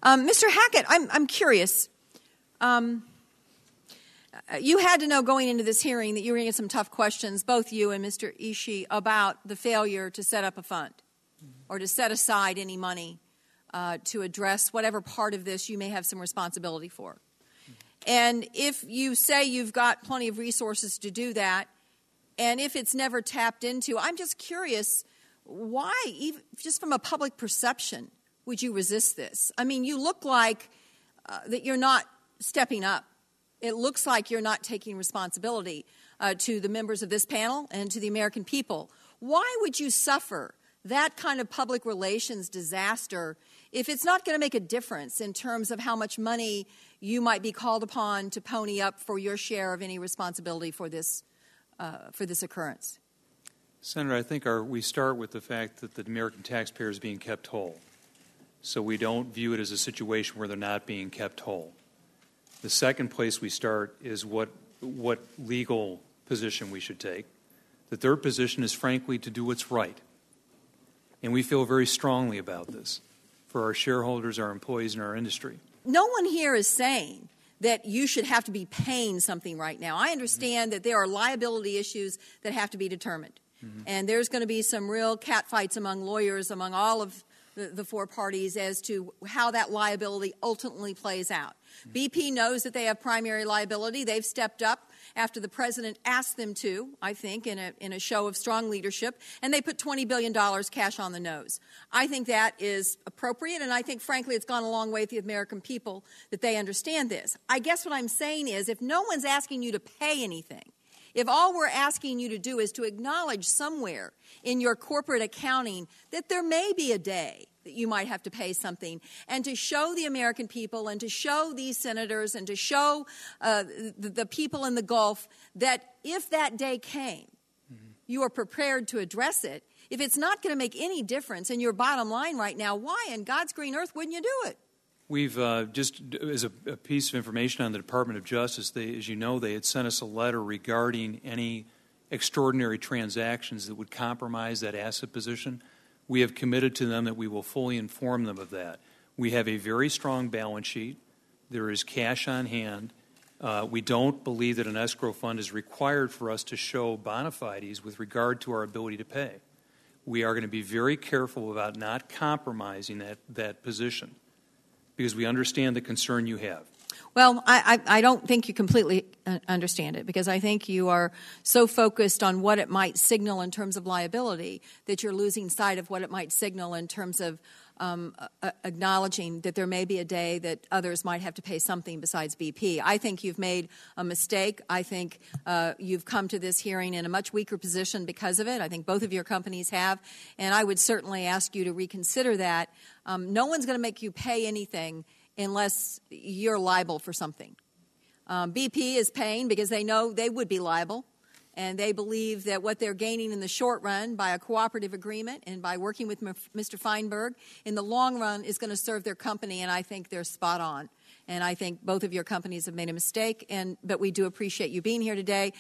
Mr. Hackett, I'm curious. You had to know going into this hearing that you were going to get some tough questions, both you and Mr. Ishii, about the failure to set up a fund or to set aside any money to address whatever part of this you may have some responsibility for. And if you say you've got plenty of resources to do that, and if it's never tapped into, I'm just curious, why, even just from a public perception, would you resist this? I mean, you look like that you're not stepping up. It looks like you're not taking responsibility to the members of this panel and to the American people. Why would you suffer that kind of public relations disaster if it's not going to make a difference in terms of how much money you might be called upon to pony up for your share of any responsibility for this occurrence? Senator, I think we start with the fact that the American taxpayer is being kept whole. So we don't view it as a situation where they're not being kept whole. The second place we start is what legal position we should take. The third position is, frankly, to do what's right. And we feel very strongly about this for our shareholders, our employees, and our industry. No one here is saying that you should have to be paying something right now. I understand that there are liability issues that have to be determined. And there's going to be some real catfights among lawyers, among all of the four parties as to how that liability ultimately plays out. BP knows that they have primary liability. They've stepped up after the president asked them to, I think, in a show of strong leadership, and they put $20 billion cash on the nose. I think that is appropriate, and I think, frankly, it's gone a long way with the American people that they understand this. I guess what I'm saying is, if no one's asking you to pay anything, if all we're asking you to do is to acknowledge somewhere in your corporate accounting that there may be a day that you might have to pay something, and to show the American people and to show these senators and to show the people in the Gulf that if that day came, you are prepared to address it. If it's not going to make any difference in your bottom line right now, why in God's green earth wouldn't you do it? We've just, as a piece of information on the Department of Justice, as you know, they had sent us a letter regarding any extraordinary transactions that would compromise that asset position. We have committed to them that we will fully inform them of that. We have a very strong balance sheet. There is cash on hand. We don't believe that an escrow fund is required for us to show bona fides with regard to our ability to pay. We are going to be very careful about not compromising that position, because we understand the concern you have. Well, I don't think you completely understand it, because I think you are so focused on what it might signal in terms of liability that you're losing sight of what it might signal in terms of acknowledging that there may be a day that others might have to pay something besides BP. I think you've made a mistake. I think you've come to this hearing in a much weaker position because of it. I think both of your companies have, and I would certainly ask you to reconsider that. No one's going to make you pay anything unless you're liable for something. BP is paying because they know they would be liable, and they believe that what they're gaining in the short run by a cooperative agreement and by working with Mr. Feinberg in the long run is going to serve their company, and I think they're spot on. And I think both of your companies have made a mistake, but we do appreciate you being here today.